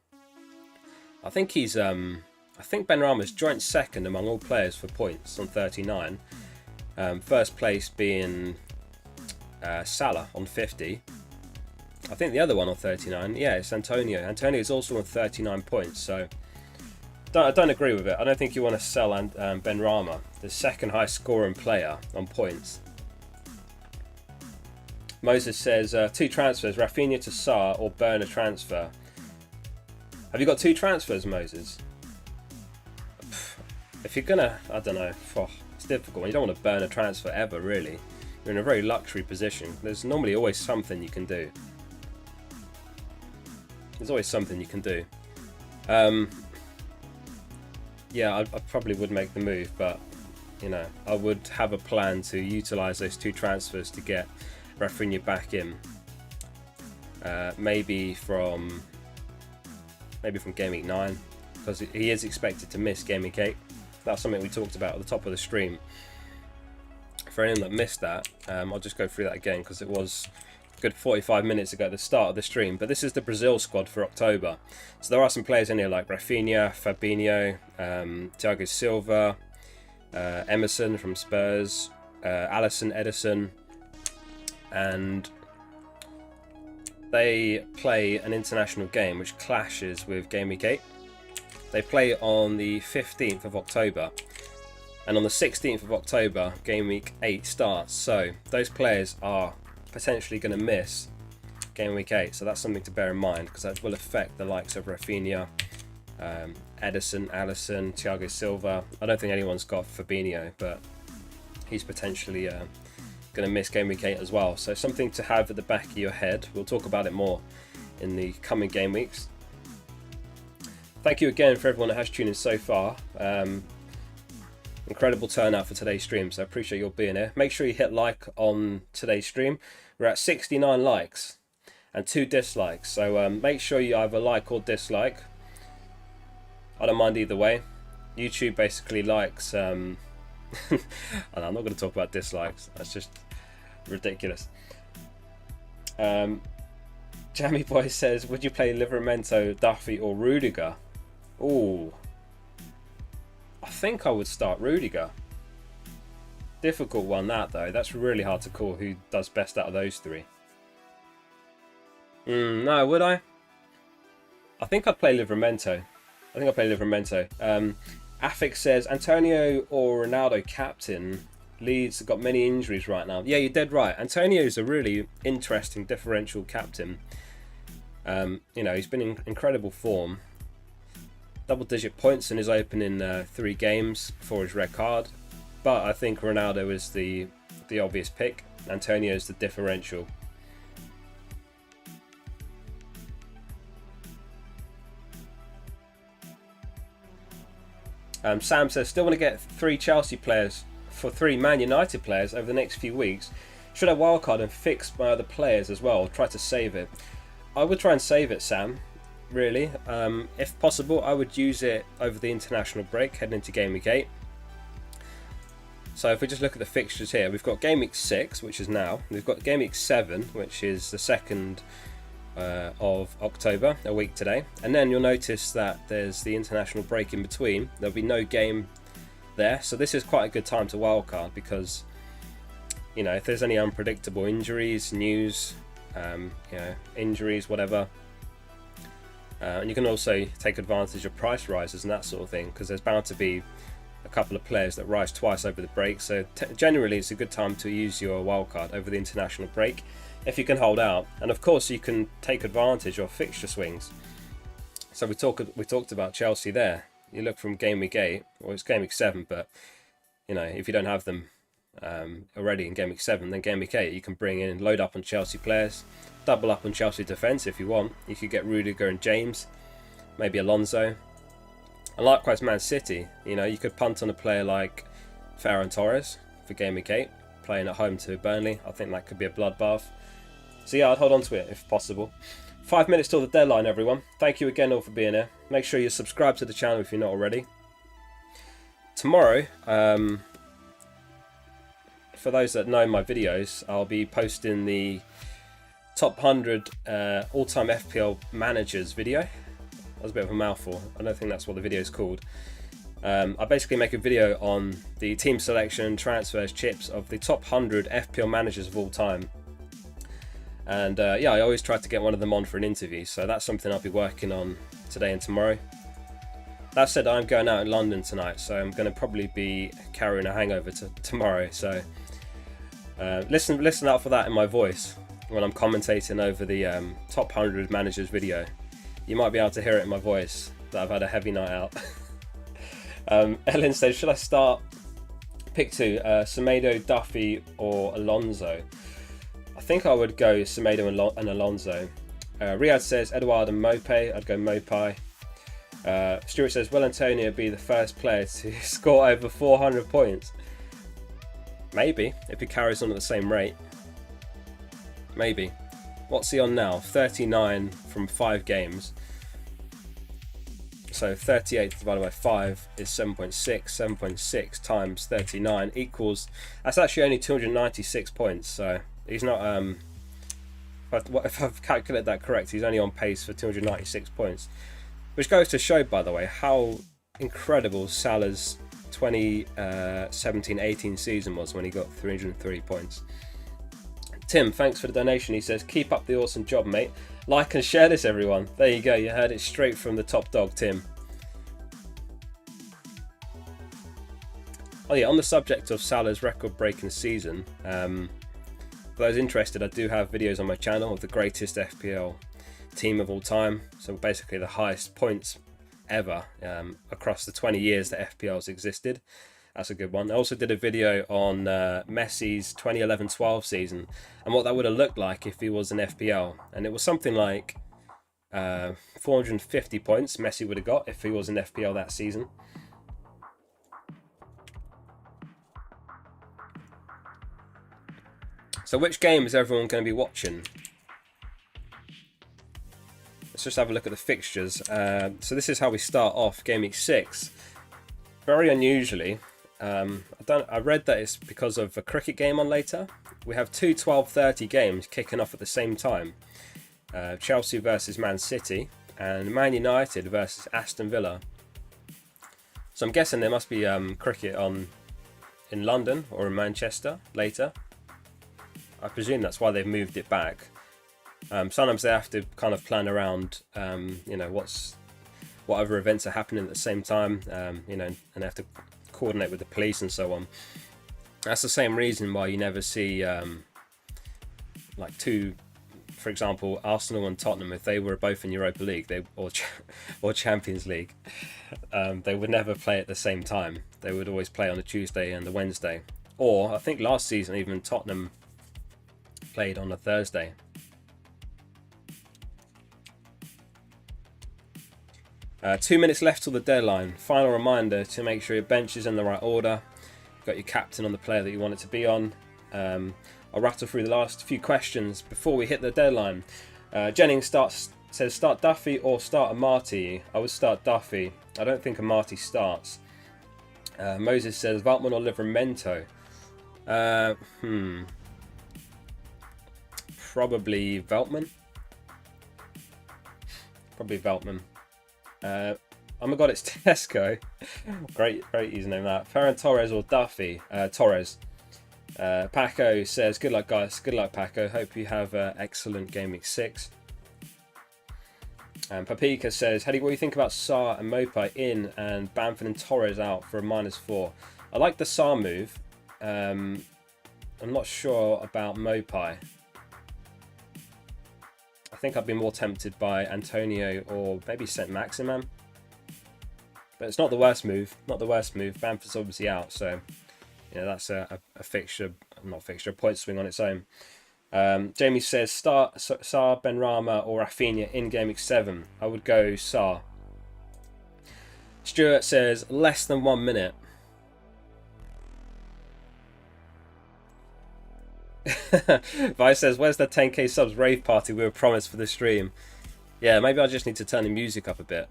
I think he's I think Benrahma's joint second among all players for points on 39. First place being Salah on 50. I think the other one on 39, yeah, it's Antonio. Antonio is also on 39 points, so I don't agree with it. I don't think you want to sell Benrahma, the second highest scoring player on points. Moses says, 2 transfers, Rafinha to Sarr or Burner transfer. Have you got 2 transfers, Moses? If you're gonna, I don't know, it's difficult. You don't want to burn a transfer ever, really. You're in a very luxury position. There's normally always something you can do. There's always something you can do. Yeah, I probably would make the move, but you know, I would have a plan to utilise those 2 transfers to get Rafinha back in. Maybe from Game Week 9, because he is expected to miss Game Week 8. That's something we talked about at the top of the stream. For anyone that missed that, I'll just go through that again because it was a good 45 minutes ago at the start of the stream. But this is the Brazil squad for October. So there are some players in here like Rafinha, Fabinho, Thiago Silva, Emerson from Spurs, Alisson, Edison, and they play an international game which clashes with Game Week 8. They play on the 15th of October, and on the 16th of October, Game Week 8 starts. So those players are potentially going to miss Game Week 8. So that's something to bear in mind, because that will affect the likes of Rafinha, Edison, Alisson, Thiago Silva. I don't think anyone's got Fabinho, but he's potentially going to miss Game Week 8 as well. So something to have at the back of your head. We'll talk about it more in the coming game weeks. Thank you again for everyone that has tuned in so far. Incredible turnout for today's stream, so I appreciate you all being here. Make sure you hit like on today's stream. We're at 69 likes and 2 dislikes, so make sure you either like or dislike. I don't mind either way. YouTube basically likes... I'm not going to talk about dislikes, that's just ridiculous. Jammy Boy says, would you play Livramento, Duffy or Rudiger? Ooh, I think I would start Rudiger. Difficult one that though. That's really hard to call who does best out of those 3. No, would I? I think I'd play Livramento. Afik says, Antonio or Ronaldo captain. Leeds have got many injuries right now. Yeah, you're dead right. Antonio's a really interesting differential captain. You know, he's been in incredible form. Double-digit points in his opening 3 games before his red card. But I think Ronaldo is the obvious pick. Antonio is the differential. Sam says, still want to get 3 Chelsea players for 3 Man United players over the next few weeks. Should I wildcard and fix my other players as well, or try to save it? I would try and save it, Sam, really. If possible, I would use it over the international break, heading into Game Week 8. So if we just look at the fixtures here, we've got Game Week 6, which is now. We've got Game Week 7, which is the 2nd of October, a week today. And then you'll notice that there's the international break in between. There'll be no game there. So this is quite a good time to wildcard because, you know, if there's any unpredictable injuries, news, you know, injuries, whatever. And you can also take advantage of price rises and that sort of thing, because there's bound to be a couple of players that rise twice over the break. So generally it's a good time to use your wildcard over the international break if you can hold out. And of course you can take advantage of fixture swings. So we talked about Chelsea there. You look from Game Week 8, or it's Game Week 7, but you know, if you don't have them already in Game Week 7, then Game Week 8 you can bring in, load up on Chelsea players, double up on Chelsea defence if you want. You could get Rudiger and James, maybe Alonso. And likewise Man City, you know, you could punt on a player like Ferran Torres for Game Week 8, playing at home to Burnley. I think that could be a bloodbath. So yeah, I'd hold on to it if possible. 5 minutes till the deadline, everyone. Thank you again all for being here. Make sure you subscribe to the channel if you're not already. Tomorrow, for those that know my videos, I'll be posting the top 100 all-time FPL managers video. That was a bit of a mouthful. I don't think that's what the video is called. I basically make a video on the team selection, transfers, chips of the top 100 FPL managers of all time. And yeah, I always try to get one of them on for an interview, so that's something I'll be working on today and tomorrow. That said, I'm going out in London tonight, so I'm going to probably be carrying a hangover tomorrow. So listen out for that in my voice when I'm commentating over the top 100 managers video. You might be able to hear it in my voice that I've had a heavy night out. Ellen says, should I start pick 2, Semedo, Duffy or Alonso? I think I would go Semedo and Alonso. Riyadh says Edouard and Mope. I'd go Mopai. Stuart says, will Antonio be the first player to score over 400 points? Maybe, if he carries on at the same rate. Maybe. What's he on now? 39 from 5 games. So 38 divided by 5 is 7.6. 7.6 times 39 equals... That's actually only 296 points, so he's not... if I've calculated that correct, he's only on pace for 296 points. Which goes to show, by the way, how incredible Salah's 2017-18 season was when he got 303 points. Tim, thanks for the donation. He says, keep up the awesome job, mate. Like and share this, everyone. There you go. You heard it straight from the top dog, Tim. Oh yeah, on the subject of Salah's record-breaking season, for those interested, I do have videos on my channel of the greatest FPL team of all time, so basically the highest points ever across the 20 years that FPL's existed. That's a good one. I also did a video on Messi's 2011-12 season and what that would have looked like if he was an FPL, and it was something like 450 points Messi would have got if he was an FPL that season. So which game is everyone going to be watching? Let's just have a look at the fixtures. So this is how we start off Gameweek 6. Very unusually, I read that it's because of a cricket game on later. We have two 12:30 games kicking off at the same time. Chelsea versus Man City and Man United versus Aston Villa. So I'm guessing there must be cricket on in London or in Manchester later. I presume that's why they've moved it back. Sometimes they have to kind of plan around, you know, what other events are happening at the same time, you know, and they have to coordinate with the police and so on. That's the same reason why you never see like two, for example, Arsenal and Tottenham, if they were both in Europa League or Champions League, they would never play at the same time. They would always play on the Tuesday and the Wednesday. Or I think last season even Tottenham played on a Thursday. 2 minutes left till the deadline. Final reminder to make sure your bench is in the right order. You've got your captain on the player that you want it to be on. I'll rattle through the last few questions before we hit the deadline. Jennings says start Duffy or start Amati. I would start Duffy. I don't think Amati starts. Moses says Veltman or Livramento. Probably Veltman. Probably Veltman. Oh my god, it's Tesco. Great username that. Ferran Torres or Duffy? Torres. Paco says, good luck guys. Good luck Paco. Hope you have an excellent Gameweek 6. Papika says, Hedy, what do you think about Sarr and Mopai in and Bamford and Torres out for a -4? I like the Sarr move. I'm not sure about Mopai. I think I'd be more tempted by Antonio or maybe St. Maximin. But it's not the worst move. Not the worst move. Bamford's obviously out, so you know that's a fixture, not fixture, a point swing on its own. Jamie says start Sarr, Benrahma or Rafinha in Gameweek 7. I would go Sarr. Stuart says less than 1 minute. Vi says, where's the 10k subs rave party we were promised for the stream? Yeah, maybe I just need to turn the music up a bit.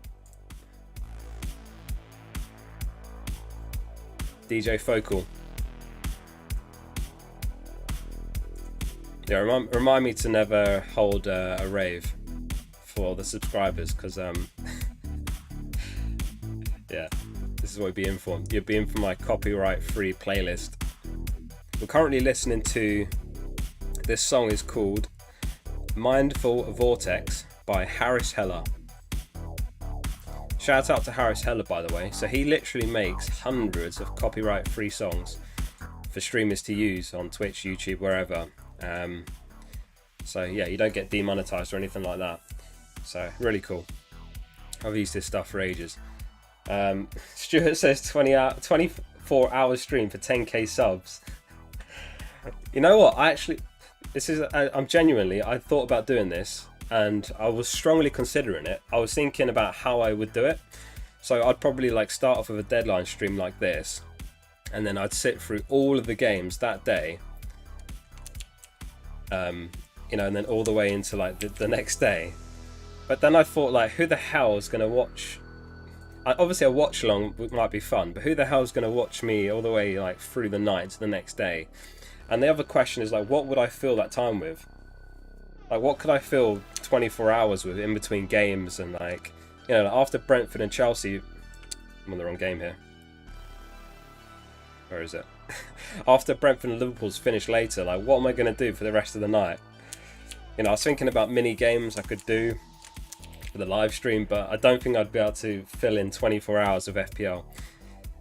DJ Focal. Yeah, remind me to never hold a rave for the subscribers, because yeah, this is what you'll be in for. You'll be in for my copyright-free playlist. We're currently listening to, this song is called Mindful Vortex by Harris Heller. Shout out to Harris Heller, by the way. So he literally makes hundreds of copyright-free songs for streamers to use on Twitch, YouTube, wherever. So yeah, you don't get demonetized or anything like that. So really cool. I've used this stuff for ages. Stuart says 24 hour stream for 10k subs. You know what? I'm genuinely, I thought about doing this and I was strongly considering it. I was thinking about how I would do it. So I'd probably like start off with a deadline stream like this, and then I'd sit through all of the games that day. You know, and then all the way into like the next day. But then I thought, like, who the hell is going to watch? Obviously a watch along might be fun, but who the hell is going to watch me all the way like through the night to the next day? And the other question is, like, what would I fill that time with? Like, what could I fill 24 hours with in between games? And like, you know, after Brentford and Chelsea, I'm on the wrong game here. Where is it? After Brentford and Liverpool's finished later, like, what am I going to do for the rest of the night? You know, I was thinking about mini games I could do for the live stream, but I don't think I'd be able to fill in 24 hours of FPL.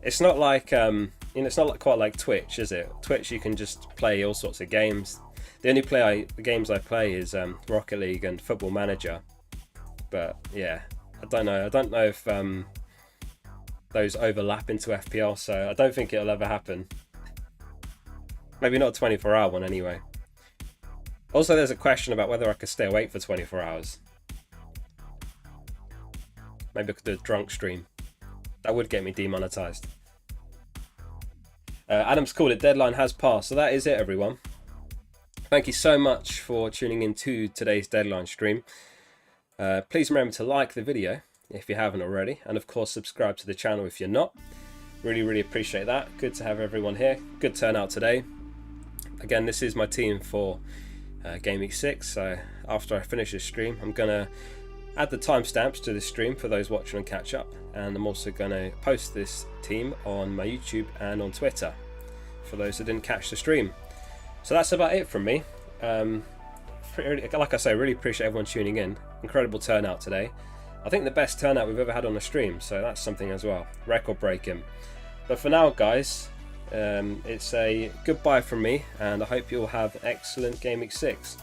It's not like, you know, it's not quite like Twitch, is it? Twitch, you can just play all sorts of games. The only the games I play is Rocket League and Football Manager. But yeah, I don't know if those overlap into FPL, so I don't think it'll ever happen. Maybe not a 24-hour one anyway. Also, there's a question about whether I could stay awake for 24 hours. Maybe I could do a drunk stream. That would get me demonetized. Adam's called it, deadline has passed. So that is it, everyone. Thank you so much for tuning in to today's deadline stream. Please remember to like the video if you haven't already. And of course, subscribe to the channel if you're not. Really, really appreciate that. Good to have everyone here. Good turnout today. Again, this is my team for Gameweek 6. So after I finish this stream, I'm going to add the timestamps to this stream for those watching and catch up. And I'm also going to post this team on my YouTube and on Twitter for those that didn't catch the stream. So that's about it from me. Like I say, really appreciate everyone tuning in. Incredible turnout today. I think the best turnout we've ever had on a stream, so that's something as well. Record breaking. But for now, guys, it's a goodbye from me, and I hope you'll have excellent Gameweek 6.